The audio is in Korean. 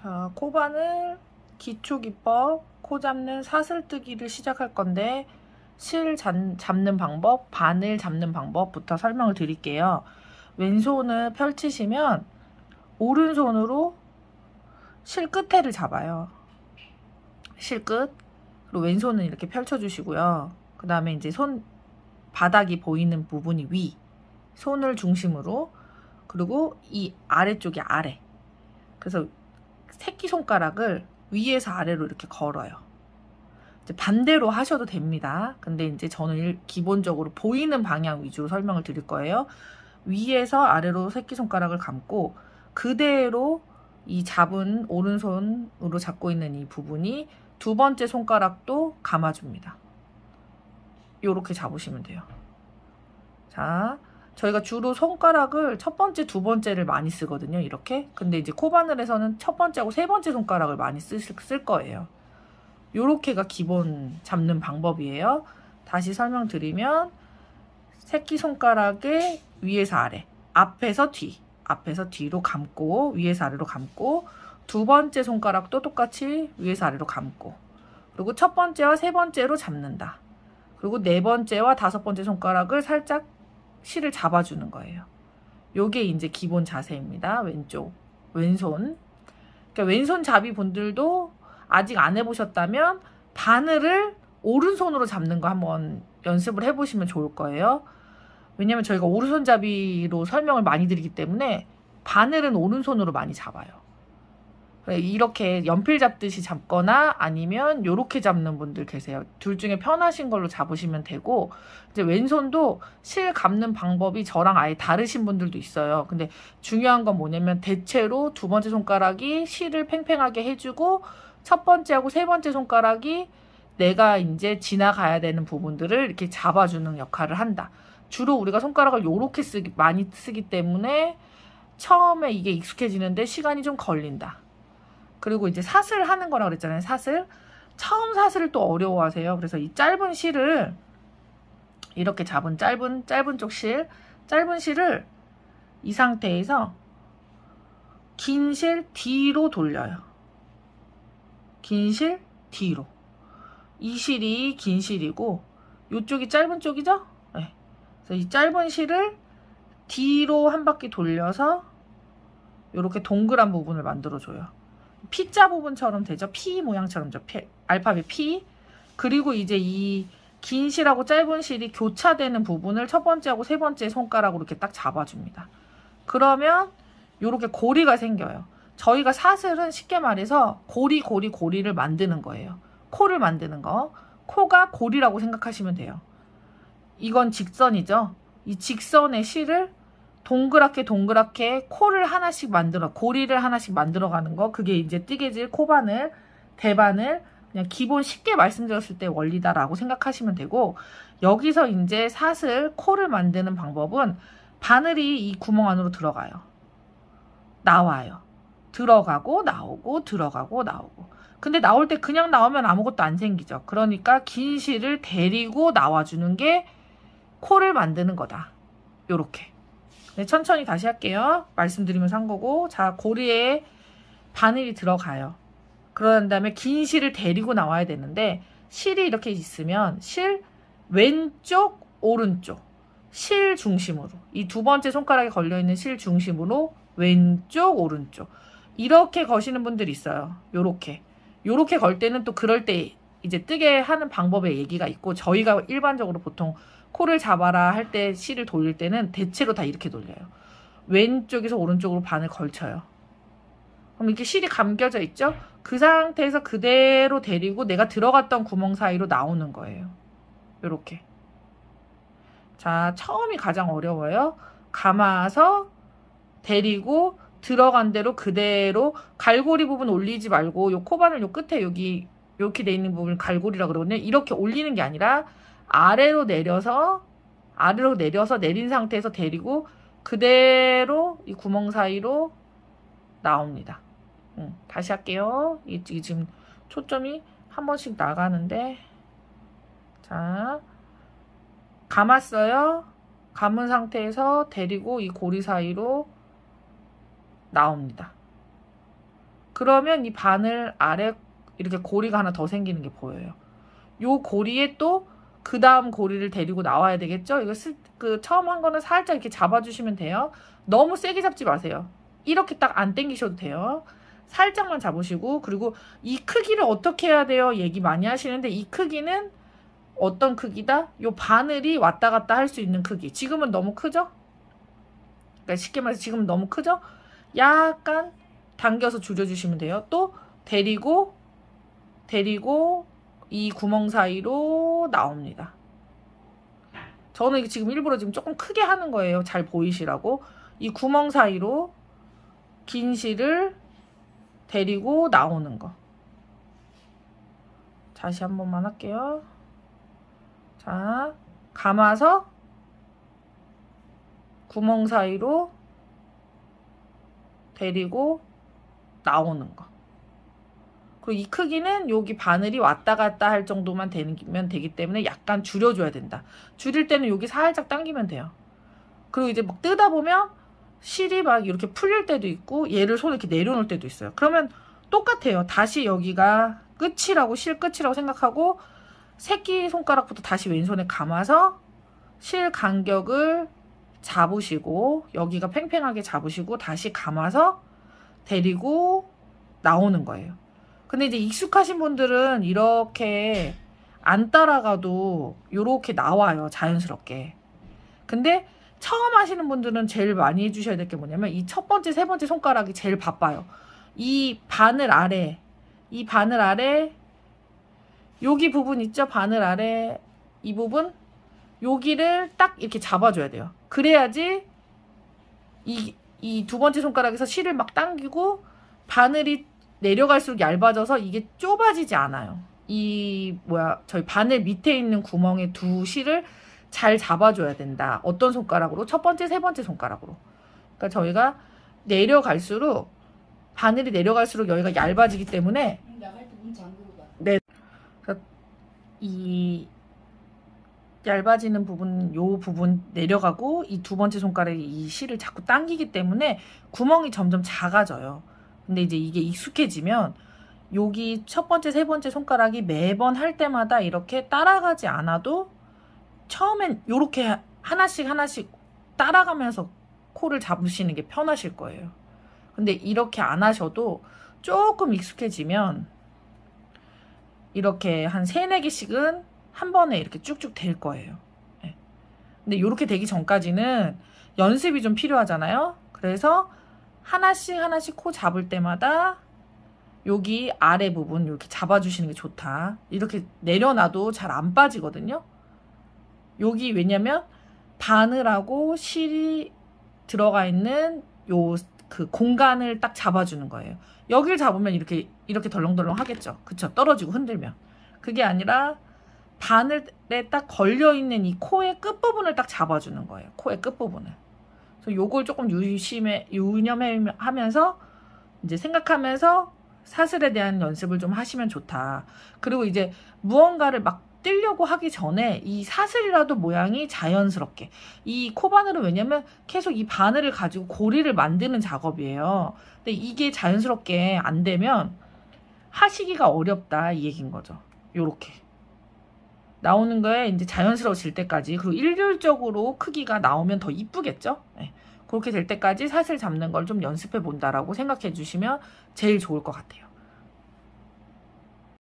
자, 코바늘 기초기법 코 잡는 사슬뜨기를 시작할 건데 실 잡는 방법, 바늘 잡는 방법부터 설명을 드릴게요. 왼손을 펼치시면 오른손으로 실 끝에를 잡아요. 실 끝. 그리고 왼손은 이렇게 펼쳐주시고요. 그 다음에 이제 손 바닥이 보이는 부분이 위, 손을 중심으로, 그리고 이 아래쪽이 아래. 그래서 새끼손가락을 위에서 아래로 이렇게 걸어요. 이제 반대로 하셔도 됩니다. 근데 이제 저는 기본적으로 보이는 방향 위주로 설명을 드릴 거예요. 위에서 아래로 새끼손가락을 감고 그대로 이 잡은 오른손으로 잡고 있는 이 부분이 두 번째 손가락도 감아줍니다. 이렇게 잡으시면 돼요. 자, 저희가 주로 손가락을 첫 번째, 두 번째를 많이 쓰거든요. 이렇게. 근데 이제 코바늘에서는 첫 번째하고 세 번째 손가락을 많이 쓸 거예요. 요렇게가 기본 잡는 방법이에요. 다시 설명드리면 새끼손가락을 위에서 아래, 앞에서 뒤, 앞에서 뒤로 감고 위에서 아래로 감고, 두 번째 손가락도 똑같이 위에서 아래로 감고, 그리고 첫 번째와 세 번째로 잡는다. 그리고 네 번째와 다섯 번째 손가락을 살짝 실을 잡아주는 거예요. 요게 이제 기본 자세입니다. 왼손. 그러니까 왼손 잡이 분들도 아직 안 해보셨다면 바늘을 오른손으로 잡는 거 한번 연습을 해보시면 좋을 거예요. 왜냐면 저희가 오른손잡이로 설명을 많이 드리기 때문에 바늘은 오른손으로 많이 잡아요. 이렇게 연필 잡듯이 잡거나 아니면 이렇게 잡는 분들 계세요. 둘 중에 편하신 걸로 잡으시면 되고, 이제 왼손도 실 감는 방법이 저랑 아예 다르신 분들도 있어요. 근데 중요한 건 뭐냐면 대체로 두 번째 손가락이 실을 팽팽하게 해주고, 첫 번째하고 세 번째 손가락이 내가 이제 지나가야 되는 부분들을 이렇게 잡아주는 역할을 한다. 주로 우리가 손가락을 요렇게 많이 쓰기 때문에 처음에 이게 익숙해지는데 시간이 좀 걸린다. 그리고 이제 사슬 하는 거라고 그랬잖아요. 사슬. 처음 사슬을 또 어려워하세요. 그래서 이 짧은 실을 이렇게 잡은 짧은 쪽 실, 짧은 실을 이 상태에서 긴 실 뒤로 돌려요. 긴 실 뒤로. 이 실이 긴 실이고 이쪽이 짧은 쪽이죠? 네. 그래서 이 짧은 실을 뒤로 한 바퀴 돌려서 이렇게 동그란 부분을 만들어줘요. P자 부분처럼 되죠. P 모양처럼, 알파벳 P. 그리고 이제 이 긴 실하고 짧은 실이 교차되는 부분을 첫 번째하고 세 번째 손가락으로 이렇게 딱 잡아줍니다. 그러면 이렇게 고리가 생겨요. 저희가 사슬은 쉽게 말해서 고리를 만드는 거예요. 코를 만드는 거. 코가 고리라고 생각하시면 돼요. 이건 직선이죠. 이 직선의 실을 동그랗게 코를 하나씩 고리를 하나씩 만들어가는 거. 그게 이제 뜨개질 코바늘, 대바늘, 그냥 기본 쉽게 말씀드렸을 때 원리다라고 생각하시면 되고, 여기서 이제 사슬, 코를 만드는 방법은 바늘이 이 구멍 안으로 들어가요. 나와요. 들어가고 나오고 들어가고 나오고. 근데 나올 때 그냥 나오면 아무것도 안 생기죠. 그러니까 긴 실을 데리고 나와주는 게 코를 만드는 거다. 요렇게. 네, 천천히 다시 할게요. 말씀드리면서 한 거고. 자, 고리에 바늘이 들어가요. 그런 다음에 긴 실을 데리고 나와야 되는데, 실이 이렇게 있으면 실 왼쪽, 오른쪽, 실 중심으로, 이 두 번째 손가락에 걸려있는 실 중심으로 왼쪽, 오른쪽 이렇게 거시는 분들이 있어요. 요렇게 걸 때는 또 그럴 때 이제 뜨게 하는 방법의 얘기가 있고, 저희가 일반적으로 보통 코를 잡아라 할 때 실을 돌릴 때는 대체로 다 이렇게 돌려요. 왼쪽에서 오른쪽으로 반을 걸쳐요. 그럼 이렇게 실이 감겨져 있죠? 그 상태에서 그대로 데리고 내가 들어갔던 구멍 사이로 나오는 거예요. 요렇게. 자, 처음이 가장 어려워요. 감아서 데리고 들어간 대로 그대로, 갈고리 부분 올리지 말고 요 코바늘 요 끝에 여기 이렇게 돼 있는 부분을 갈고리라 그러거든요. 이렇게 올리는 게 아니라 아래로 내려서 내린 상태에서 데리고 그대로 이 구멍 사이로 나옵니다. 다시 할게요. 이게 지금 초점이 한 번씩 나가는데, 자, 감았어요. 감은 상태에서 데리고 이 고리 사이로 나옵니다. 그러면 이 바늘 아래 이렇게 고리가 하나 더 생기는 게 보여요. 요 고리에 또 그 다음 고리를 데리고 나와야 되겠죠? 이거 처음 한 거는 살짝 이렇게 잡아주시면 돼요. 너무 세게 잡지 마세요. 이렇게 딱 안 당기셔도 돼요. 살짝만 잡으시고, 그리고 이 크기를 어떻게 해야 돼요? 얘기 많이 하시는데, 이 크기는 어떤 크기다? 요 바늘이 왔다 갔다 할 수 있는 크기. 지금은 너무 크죠? 그러니까 쉽게 말해서 지금은 너무 크죠? 약간 당겨서 줄여주시면 돼요. 또 데리고 이 구멍 사이로 나옵니다. 저는 이게 지금 일부러 지금 조금 크게 하는 거예요. 잘 보이시라고. 이 구멍 사이로 긴 실을 데리고 나오는 거. 다시 한 번만 할게요. 자, 감아서 구멍 사이로 데리고 나오는 거. 그리고 이 크기는 여기 바늘이 왔다 갔다 할 정도만 되면 되기 때문에 약간 줄여줘야 된다. 줄일 때는 여기 살짝 당기면 돼요. 그리고 이제 막 뜯다 보면 실이 막 이렇게 풀릴 때도 있고 얘를 손에 이렇게 내려놓을 때도 있어요. 그러면 똑같아요. 다시 여기가 끝이라고, 실 끝이라고 생각하고 새끼손가락부터 다시 왼손에 감아서 실 간격을 잡으시고 여기가 팽팽하게 잡으시고 다시 감아서 데리고 나오는 거예요. 근데 이제 익숙하신 분들은 이렇게 안 따라가도 이렇게 나와요. 자연스럽게. 근데 처음 하시는 분들은 제일 많이 해주셔야 될 게 뭐냐면 이 첫 번째, 세 번째 손가락이 제일 바빠요. 이 바늘 아래 여기 부분 있죠? 바늘 아래 이 부분, 여기를 딱 이렇게 잡아줘야 돼요. 그래야지 이 두 번째 손가락에서 실을 막 당기고 바늘이 내려갈수록 얇아져서 이게 좁아지지 않아요. 저희 바늘 밑에 있는 구멍에 두 실을 잘 잡아줘야 된다. 어떤 손가락으로? 첫 번째, 세 번째 손가락으로. 그러니까 저희가 바늘이 내려갈수록 여기가 얇아지기 때문에 네, 이 얇아지는 부분, 요 부분 내려가고 이 두 번째 손가락이 이 실을 자꾸 당기기 때문에 구멍이 점점 작아져요. 근데 이제 이게 익숙해지면 여기 첫 번째, 세 번째 손가락이 매번 할 때마다 이렇게 따라가지 않아도 처음엔 이렇게 하나씩 따라가면서 코를 잡으시는 게 편하실 거예요. 근데 이렇게 안 하셔도 조금 익숙해지면 이렇게 한 3, 4개씩은 한 번에 이렇게 쭉쭉 될 거예요. 네. 근데 이렇게 되기 전까지는 연습이 좀 필요하잖아요. 그래서 하나씩 코 잡을 때마다 여기 아래 부분 이렇게 잡아주시는 게 좋다. 이렇게 내려놔도 잘 안 빠지거든요. 여기 왜냐면 바늘하고 실이 들어가 있는 그 공간을 딱 잡아주는 거예요. 여기를 잡으면 이렇게 덜렁덜렁 하겠죠. 그쵸? 떨어지고 흔들면. 그게 아니라 바늘에 딱 걸려있는 이 코의 끝부분을 딱 잡아주는 거예요. 코의 끝부분을. 그래서 요걸 조금 유념하면서 이제 생각하면서 사슬에 대한 연습을 좀 하시면 좋다. 그리고 이제 무언가를 막 뜨려고 하기 전에 이 사슬이라도 모양이 자연스럽게. 이 코바늘은 왜냐면 계속 이 바늘을 가지고 고리를 만드는 작업이에요. 근데 이게 자연스럽게 안 되면 하시기가 어렵다 이 얘기인 거죠. 요렇게 나오는 거에 이제 자연스러워질 때까지, 그리고 일률적으로 크기가 나오면 더 이쁘겠죠. 네. 그렇게 될 때까지 사슬 잡는 걸 좀 연습해 본다라고 생각해 주시면 제일 좋을 것 같아요.